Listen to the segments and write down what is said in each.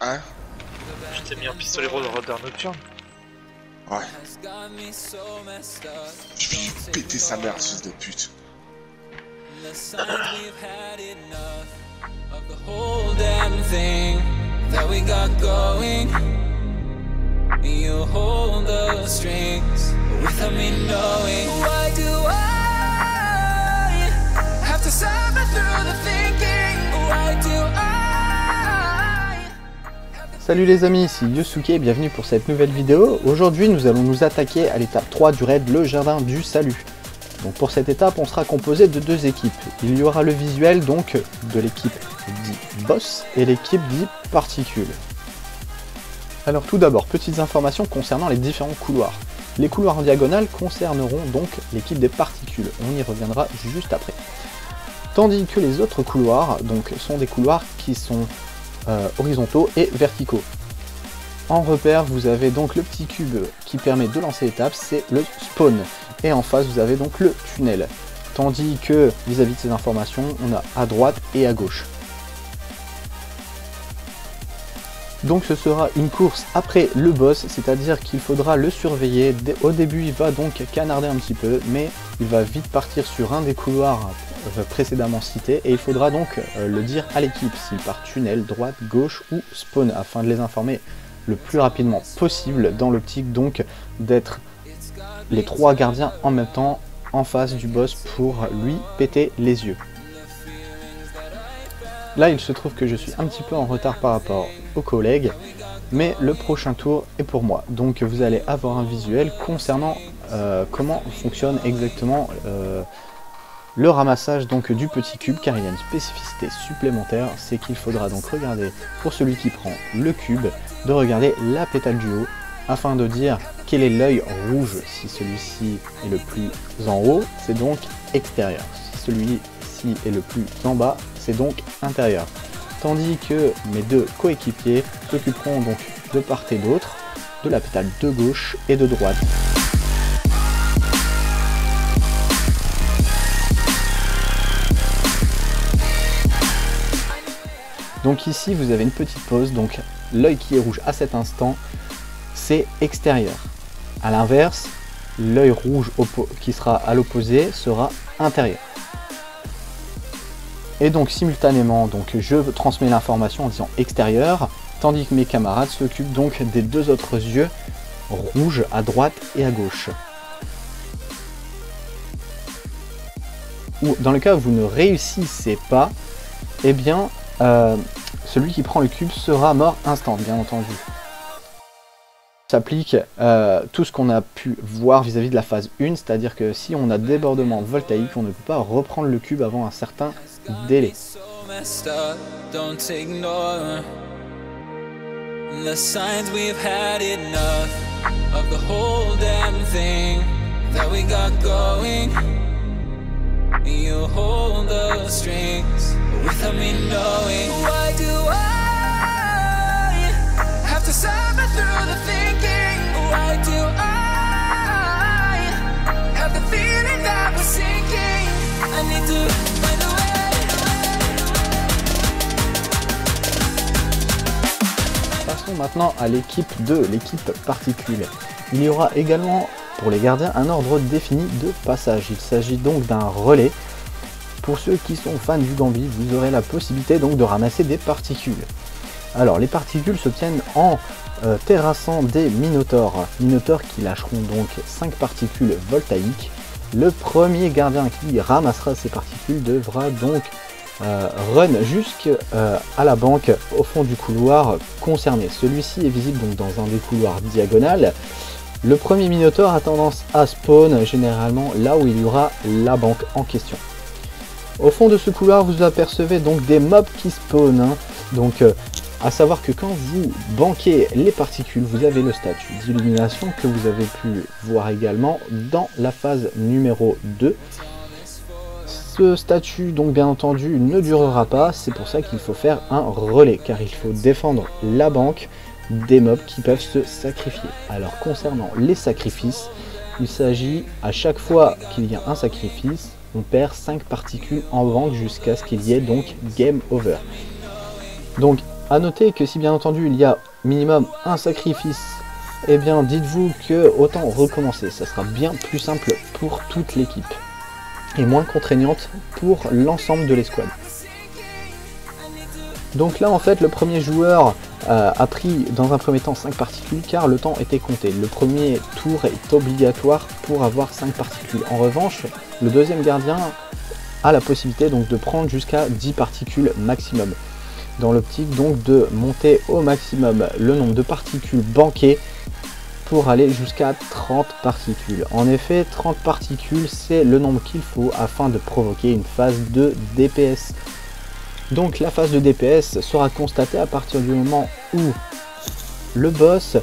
Hein? Je t'ai mis un pistolet rodeur nocturne. Ouais. Je vais lui péter sa mère, fils de pute. Salut les amis, ici Yosuke et bienvenue pour cette nouvelle vidéo. Aujourd'hui nous allons nous attaquer à l'étape 3 du raid, le jardin du salut. Donc pour cette étape on sera composé de deux équipes. Il y aura le visuel donc de l'équipe dit boss et l'équipe dit particule. Alors tout d'abord, petites informations concernant les différents couloirs. Les couloirs en diagonale concerneront donc l'équipe des particules, on y reviendra juste après. Tandis que les autres couloirs donc sont des couloirs qui sont horizontaux et verticaux. En repère, vous avez donc le petit cube qui permet de lancer l'étape, c'est le spawn. Et en face, vous avez donc le tunnel. Tandis que vis-à-vis de ces informations, on a à droite et à gauche. Donc ce sera une course après le boss, c'est-à-dire qu'il faudra le surveiller. Au début, il va donc canarder un petit peu, mais il va vite partir sur un des couloirs précédemment cités, et il faudra donc le dire à l'équipe s'il part tunnel, droite, gauche ou spawn, afin de les informer le plus rapidement possible, dans l'optique donc d'être les trois gardiens en même temps en face du boss pour lui péter les yeux. Là il se trouve que je suis un petit peu en retard par rapport aux collègues, mais le prochain tour est pour moi, donc vous allez avoir un visuel concernant comment fonctionne exactement le ramassage donc du petit cube, car il y a une spécificité supplémentaire, c'est qu'il faudra donc regarder, pour celui qui prend le cube, de regarder la pétale du haut, afin de dire quel est l'œil rouge. Si celui-ci est le plus en haut, c'est donc extérieur. Si celui-ci est le plus en bas, c'est donc intérieur. Tandis que mes deux coéquipiers s'occuperont donc de part et d'autre, de la pétale de gauche et de droite. Donc ici vous avez une petite pause, donc l'œil qui est rouge à cet instant c'est extérieur. A l'inverse, l'œil rouge qui sera à l'opposé sera intérieur. Et donc simultanément donc je transmets l'information en disant extérieur, tandis que mes camarades s'occupent donc des deux autres yeux rouges à droite et à gauche. Ou dans le cas où vous ne réussissez pas, eh bien celui qui prend le cube sera mort instant, bien entendu. S'applique tout ce qu'on a pu voir vis-à-vis de la phase 1, c'est-à-dire que si on a débordement voltaïque, on ne peut pas reprendre le cube avant un certain délai. You hold the strings without me knowing. Why do I have to suffer through the thinking? Why do I have the feeling that we're sinking? I need to find a way. Passons maintenant à l'équipe 2, l'équipe particule. Il y aura également pour les gardiens un ordre défini de passage. Il s'agit donc d'un relais. Pour ceux qui sont fans du Gambit, vous aurez la possibilité donc de ramasser des particules. Alors les particules s'obtiennent en terrassant des minotaures. Minotaures qui lâcheront donc 5 particules voltaïques. Le premier gardien qui ramassera ces particules devra donc run jusqu'à la banque au fond du couloir concerné. Celui-ci est visible donc dans un des couloirs diagonales. Le premier minotaure a tendance à spawn généralement là où il y aura la banque en question. Au fond de ce couloir, vous apercevez donc des mobs qui spawnent. Hein. Donc, à savoir que quand vous banquez les particules, vous avez le statut d'illumination que vous avez pu voir également dans la phase numéro 2. Ce statut, donc bien entendu, ne durera pas. C'est pour ça qu'il faut faire un relais, car il faut défendre la banque des mobs qui peuvent se sacrifier. Alors concernant les sacrifices, il s'agit à chaque fois qu'il y a un sacrifice, on perd 5 particules en banque jusqu'à ce qu'il y ait donc game over. Donc à noter que si bien entendu il y a minimum un sacrifice, eh bien dites-vous que autant recommencer, ça sera bien plus simple pour toute l'équipe et moins contraignante pour l'ensemble de l'escouade. Donc là en fait le premier joueur a pris dans un premier temps 5 particules car le temps était compté. Le premier tour est obligatoire pour avoir 5 particules. En revanche, le deuxième gardien a la possibilité donc de prendre jusqu'à 10 particules maximum. Dans l'optique donc de monter au maximum le nombre de particules banquées pour aller jusqu'à 30 particules. En effet, 30 particules c'est le nombre qu'il faut afin de provoquer une phase de DPS. Donc la phase de DPS sera constatée à partir du moment où le boss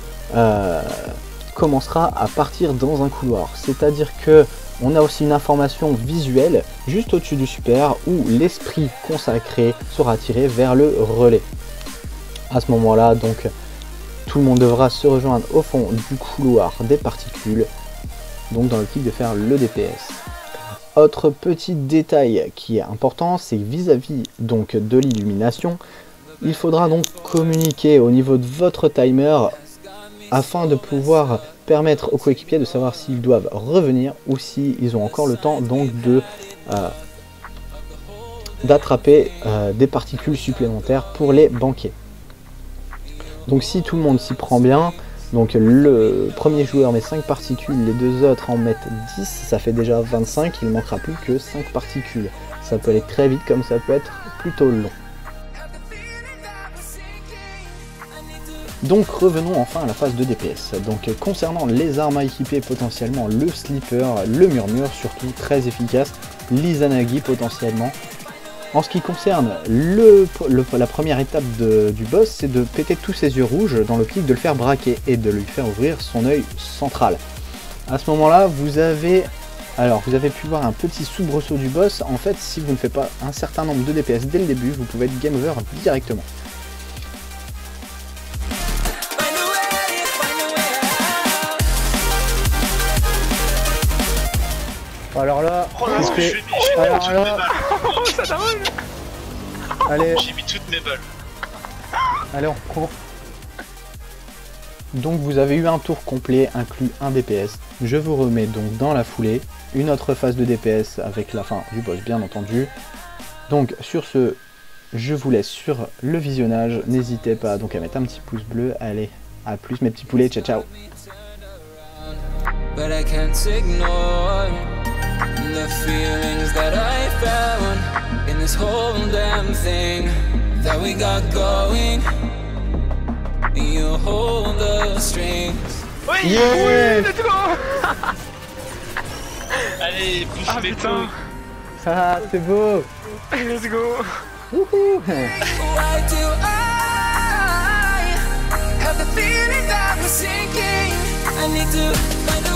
commencera à partir dans un couloir. C'est-à-dire que on a aussi une information visuelle juste au-dessus du super où l'esprit consacré sera tiré vers le relais. À ce moment-là, donc tout le monde devra se rejoindre au fond du couloir des particules, donc dans l'optique de faire le DPS. Autre petit détail qui est important, c'est vis-à-vis donc de l'illumination, il faudra donc communiquer au niveau de votre timer afin de pouvoir permettre aux coéquipiers de savoir s'ils doivent revenir ou s'ils ont encore le temps donc d'attraper des particules supplémentaires pour les banquets. Donc si tout le monde s'y prend bien, donc le premier joueur met 5 particules, les deux autres en mettent 10, ça fait déjà 25, il ne manquera plus que 5 particules. Ça peut aller très vite comme ça peut être plutôt long. Donc revenons enfin à la phase de DPS. Donc concernant les armes à équiper, potentiellement le slipper, le murmure, surtout très efficace, l'Izanagi potentiellement. En ce qui concerne la première étape du boss, c'est de péter tous ses yeux rouges dans l'optique de le faire braquer et de lui faire ouvrir son œil central. À ce moment-là, vous avez pu voir un petit soubresaut du boss. En fait, si vous ne faites pas un certain nombre de DPS dès le début, vous pouvez être game over directement. Alors là, Oh là, j'ai mis toutes mes balles. Oh, ça t'arrive. Allez, J'ai mis toutes mes balles. allez, on court. Donc vous avez eu un tour complet, inclus un DPS. Je vous remets donc dans la foulée une autre phase de DPS avec la fin du boss, bien entendu. Donc sur ce, je vous laisse sur le visionnage. N'hésitez pas donc à mettre un petit pouce bleu. Allez, à plus mes petits poulets, ciao ciao. But I can't ignore the feelings that I found in this whole damn thing that we got going. You hold the strings. Oui, Yeah. oui, let's go. Allez, pousse mes putain. Ah, c'est beau. Let's go. Wouhou. Why do I have the feeling that we're sinking? I need to find a